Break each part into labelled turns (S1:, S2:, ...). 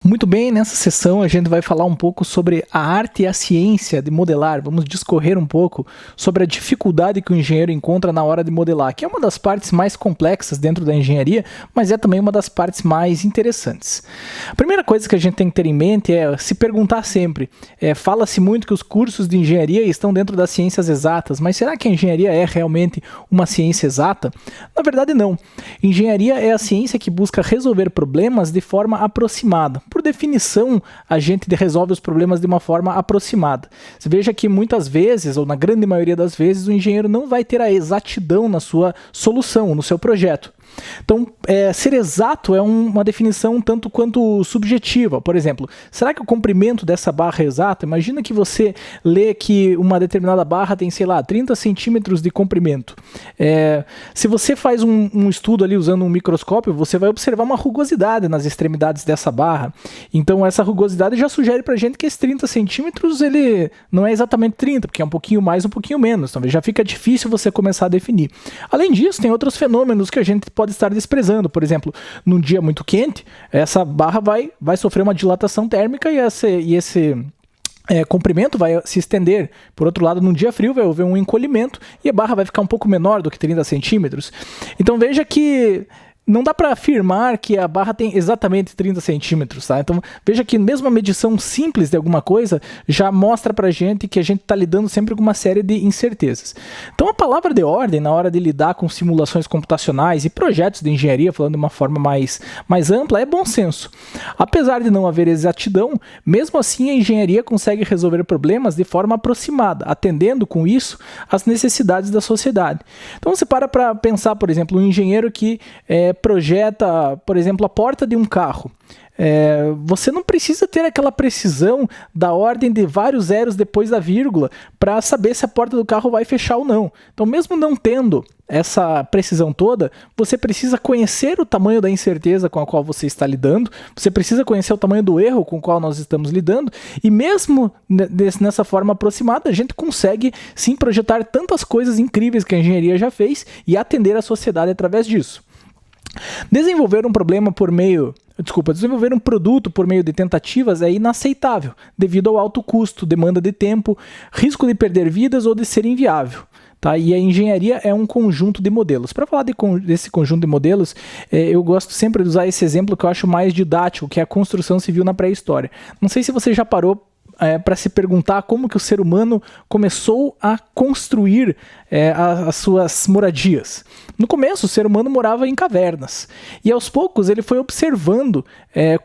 S1: Muito bem, nessa sessão a gente vai falar um pouco sobre a arte e a ciência de modelar. Vamos discorrer um pouco sobre a dificuldade que o engenheiro encontra na hora de modelar, que é uma das partes mais complexas dentro da engenharia, mas é também uma das partes mais interessantes. A primeira coisa que a gente tem que ter em mente é se perguntar sempre, fala-se muito que os cursos de engenharia estão dentro das ciências exatas, mas será que a engenharia é realmente uma ciência exata? Na verdade não. Engenharia é a ciência que busca resolver problemas de forma aproximada. Por definição, a gente resolve os problemas de uma forma aproximada. Você veja que muitas vezes, ou na grande maioria das vezes, o engenheiro não vai ter a exatidão na sua solução, no seu projeto. Então, ser exato é uma definição um tanto quanto subjetiva. Por exemplo, será que o comprimento dessa barra é exato? Imagina que você lê que uma determinada barra tem, sei lá, 30 centímetros de comprimento. Se você faz um estudo ali usando um microscópio, você vai observar uma rugosidade nas extremidades dessa barra. Então, essa rugosidade já sugere pra gente que esses 30 centímetros ele não é exatamente 30, porque é um pouquinho mais, um pouquinho menos. Então, já fica difícil você começar a definir. Além disso, tem outros fenômenos que a gente pode estar desprezando. Por exemplo, num dia muito quente, essa barra vai sofrer uma dilatação térmica e esse comprimento vai se estender. Por outro lado, num dia frio vai haver um encolhimento e a barra vai ficar um pouco menor do que 30 centímetros. Então veja que não dá para afirmar que a barra tem exatamente 30 centímetros, tá? Então veja que mesmo a medição simples de alguma coisa já mostra pra gente que a gente está lidando sempre com uma série de incertezas. Então a palavra de ordem na hora de lidar com simulações computacionais e projetos de engenharia, falando de uma forma mais ampla, é bom senso. Apesar de não haver exatidão, mesmo assim a engenharia consegue resolver problemas de forma aproximada, atendendo com isso às necessidades da sociedade. Então você para pensar, por exemplo, um engenheiro que projeta, por exemplo, a porta de um carro. Você não precisa ter aquela precisão da ordem de vários zeros depois da vírgula para saber se a porta do carro vai fechar ou não. Então, mesmo não tendo essa precisão toda, você precisa conhecer o tamanho da incerteza com a qual você está lidando, você precisa conhecer o tamanho do erro com o qual nós estamos lidando, e mesmo nessa forma aproximada, a gente consegue sim projetar tantas coisas incríveis que a engenharia já fez e atender a sociedade através disso. Desenvolver um produto por meio de tentativas é inaceitável, devido ao alto custo, demanda de tempo, risco de perder vidas ou de ser inviável. Tá? E a engenharia é um conjunto de modelos. Para falar desse conjunto de modelos, eu gosto sempre de usar esse exemplo que eu acho mais didático, que é a construção civil na pré-história. Não sei se você já parou para se perguntar como que o ser humano começou a construir as suas moradias. No começo, o ser humano morava em cavernas. E aos poucos ele foi observando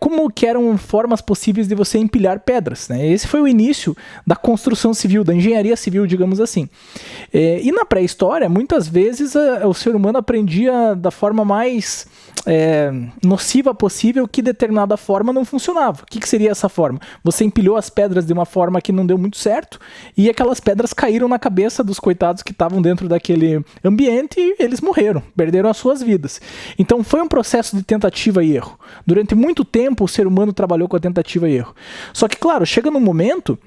S1: como que eram formas possíveis de você empilhar pedras, né? Esse foi o início da construção civil, da engenharia civil, digamos assim. E na pré-história, muitas vezes o ser humano aprendia da forma mais nociva possível que determinada forma não funcionava. O que seria essa forma? Você empilhou as pedras de uma forma que não deu muito certo e aquelas pedras caíram na cabeça dos coitados que estavam dentro daquele ambiente e eles morreram, perderam as suas vidas. Então foi um processo de tentativa e erro. Durante muito tempo o ser humano trabalhou com a tentativa e erro. Só que, claro, chegou num momento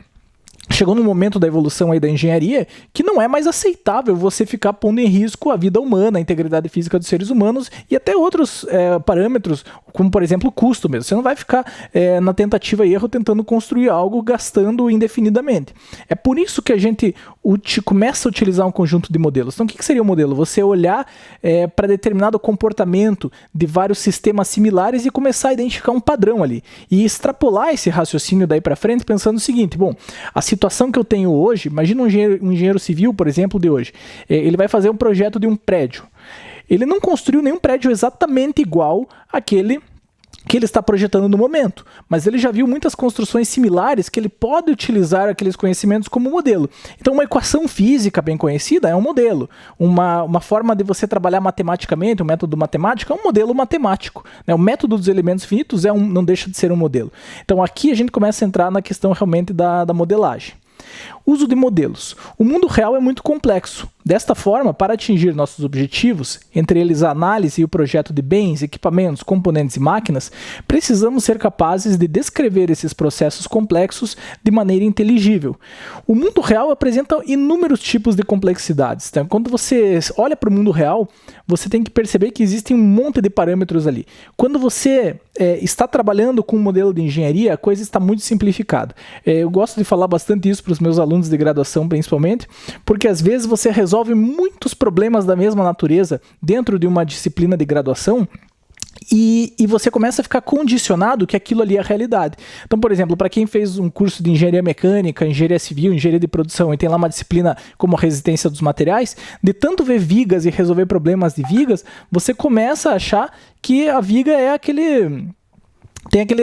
S1: da evolução aí da engenharia que não é mais aceitável você ficar pondo em risco a vida humana, a integridade física dos seres humanos e até outros parâmetros, como por exemplo o custo mesmo. Você não vai ficar na tentativa e erro tentando construir algo gastando indefinidamente. É por isso que a gente começa a utilizar um conjunto de modelos. Então o que seria o modelo? Você olhar para determinado comportamento de vários sistemas similares e começar a identificar um padrão ali. E extrapolar esse raciocínio daí para frente pensando o seguinte, bom, a situação que eu tenho hoje, imagina um engenheiro civil, por exemplo, de hoje. Ele vai fazer um projeto de um prédio. Ele não construiu nenhum prédio exatamente igual àquele que ele está projetando no momento, mas ele já viu muitas construções similares que ele pode utilizar aqueles conhecimentos como modelo. Então uma equação física bem conhecida é um modelo, uma forma de você trabalhar matematicamente, um método matemático é um modelo matemático, né? O método dos elementos finitos não deixa de ser um modelo. Então aqui a gente começa a entrar na questão realmente da modelagem. Uso de modelos. O mundo real é muito complexo. Desta forma, para atingir nossos objetivos, entre eles a análise e o projeto de bens, equipamentos, componentes e máquinas, precisamos ser capazes de descrever esses processos complexos de maneira inteligível. O mundo real apresenta inúmeros tipos de complexidades. Então, quando você olha para o mundo real, você tem que perceber que existem um monte de parâmetros ali. Quando você está trabalhando com um modelo de engenharia, a coisa está muito simplificada. Eu gosto de falar bastante isso para os meus alunos de graduação, principalmente, porque às vezes você resolve muitos problemas da mesma natureza dentro de uma disciplina de graduação e você começa a ficar condicionado que aquilo ali é a realidade. Então, por exemplo, para quem fez um curso de engenharia mecânica, engenharia civil, engenharia de produção e tem lá uma disciplina como resistência dos materiais, de tanto ver vigas e resolver problemas de vigas, você começa a achar que a viga é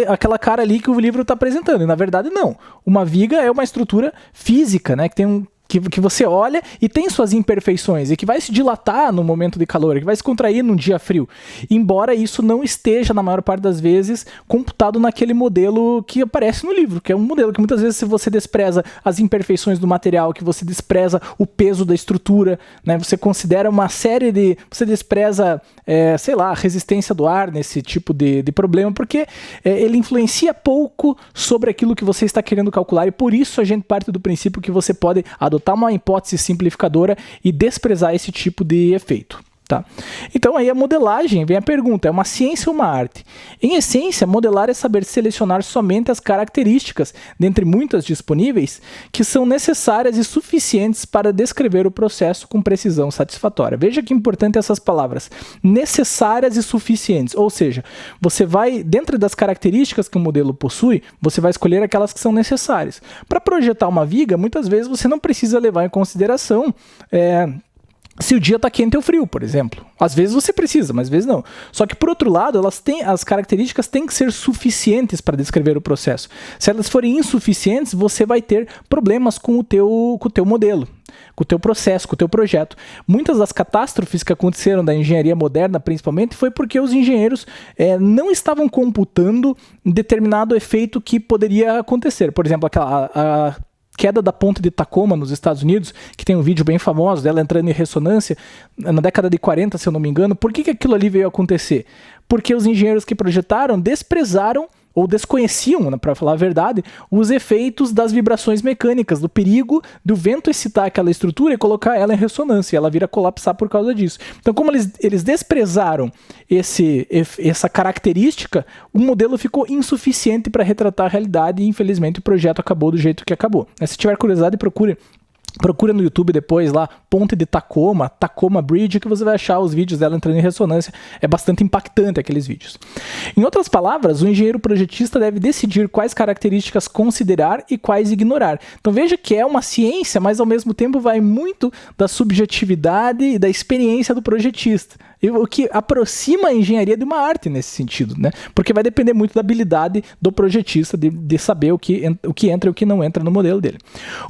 S1: aquela cara ali que o livro está apresentando, e na verdade não. Uma viga é uma estrutura física, né, que tem que você olha e tem suas imperfeições e que vai se dilatar no momento de calor, que vai se contrair num dia frio, embora isso não esteja, na maior parte das vezes, computado naquele modelo que aparece no livro, que é um modelo que muitas vezes, se você despreza as imperfeições do material, que você despreza o peso da estrutura, né, você considera uma série de... você despreza, sei lá, a resistência do ar nesse tipo de problema, porque ele influencia pouco sobre aquilo que você está querendo calcular, e por isso a gente parte do princípio que você pode adotar uma hipótese simplificadora e desprezar esse tipo de efeito. Tá? Então aí a modelagem, vem a pergunta, é uma ciência ou uma arte? Em essência, modelar é saber selecionar somente as características, dentre muitas disponíveis, que são necessárias e suficientes para descrever o processo com precisão satisfatória. Veja que importante essas palavras, necessárias e suficientes, ou seja, você vai, dentro das características que o modelo possui, você vai escolher aquelas que são necessárias. Para projetar uma viga, muitas vezes você não precisa levar em consideração se o dia está quente ou frio, por exemplo. Às vezes você precisa, mas às vezes não. Só que, por outro lado, as características têm que ser suficientes para descrever o processo. Se elas forem insuficientes, você vai ter problemas com o teu modelo, com o teu processo, com o teu projeto. Muitas das catástrofes que aconteceram da engenharia moderna, principalmente, foi porque os engenheiros não estavam computando determinado efeito que poderia acontecer. Por exemplo, a queda da ponte de Tacoma nos Estados Unidos, que tem um vídeo bem famoso dela entrando em ressonância na década de 40, se eu não me engano. Por que aquilo ali veio acontecer? Porque os engenheiros que projetaram desprezaram ou desconheciam, para falar a verdade, os efeitos das vibrações mecânicas, do perigo do vento excitar aquela estrutura e colocar ela em ressonância, e ela vir a colapsar por causa disso. Então, como eles desprezaram essa característica, o modelo ficou insuficiente para retratar a realidade e, infelizmente, o projeto acabou do jeito que acabou. Se tiver curiosidade, procura no YouTube depois lá, Ponte de Tacoma, Tacoma Bridge, que você vai achar os vídeos dela entrando em ressonância. É bastante impactante aqueles vídeos. Em outras palavras, o engenheiro projetista deve decidir quais características considerar e quais ignorar. Então veja que é uma ciência, mas ao mesmo tempo vai muito da subjetividade e da experiência do projetista. O que aproxima a engenharia de uma arte nesse sentido, né? Porque vai depender muito da habilidade do projetista de saber o que entra e o que não entra no modelo dele.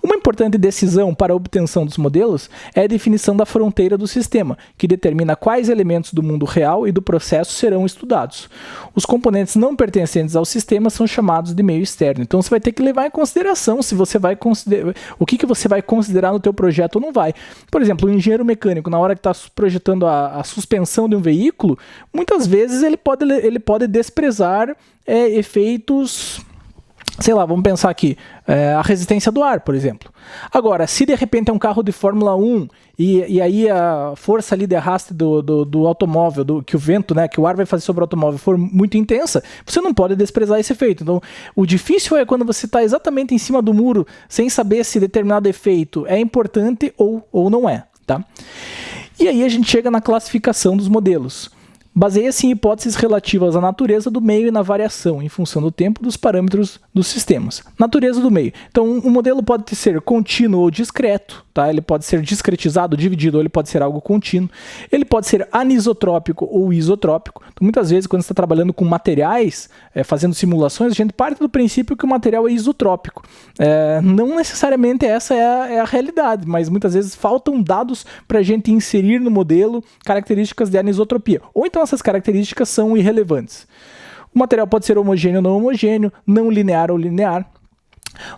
S1: Uma importante decisão para a obtenção dos modelos é a definição da fronteira do sistema, que determina quais elementos do mundo real e do processo serão estudados. Os componentes não pertencentes ao sistema são chamados de meio externo. Então você vai ter que levar em consideração se você vai considerar o que você vai considerar no teu projeto ou não vai. Por exemplo, o engenheiro mecânico, na hora que está projetando a suspensão de um veículo, muitas vezes ele pode desprezar efeitos, sei lá, vamos pensar aqui, a resistência do ar, por exemplo. Agora, se de repente é um carro de Fórmula 1 e aí a força ali de arraste do automóvel, que o vento, né, que o ar vai fazer sobre o automóvel for muito intensa, você não pode desprezar esse efeito. Então, o difícil é quando você está exatamente em cima do muro, sem saber se determinado efeito é importante ou não é, tá? E aí a gente chega na classificação dos modelos. Baseia-se em hipóteses relativas à natureza do meio e na variação, em função do tempo dos parâmetros dos sistemas. Natureza do meio. Então, um modelo pode ser contínuo ou discreto, tá? Ele pode ser discretizado, dividido, ou ele pode ser algo contínuo. Ele pode ser anisotrópico ou isotrópico. Então, muitas vezes, quando você está trabalhando com materiais, fazendo simulações, a gente parte do princípio que o material é isotrópico. Não necessariamente essa é a realidade, mas muitas vezes faltam dados para a gente inserir no modelo características de anisotropia. Ou então essas características são irrelevantes. O material pode ser homogêneo ou não homogêneo, não linear ou linear.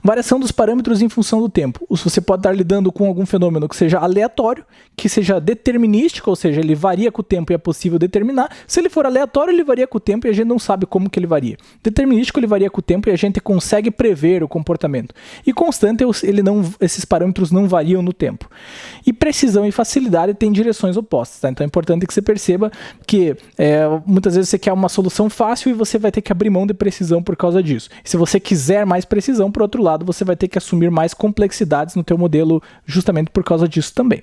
S1: Variação dos parâmetros em função do tempo. Você pode estar lidando com algum fenômeno que seja aleatório, que seja determinístico, ou seja, ele varia com o tempo e é possível determinar. Se ele for aleatório, ele varia com o tempo e a gente não sabe como que ele varia. Determinístico, ele varia com o tempo e a gente consegue prever o comportamento. E constante, esses parâmetros não variam no tempo. E precisão e facilidade têm direções opostas, tá? Então é importante que você perceba que muitas vezes você quer uma solução fácil e você vai ter que abrir mão de precisão por causa disso. E se você quiser mais precisão, por outro lado, você vai ter que assumir mais complexidades no teu modelo justamente por causa disso também.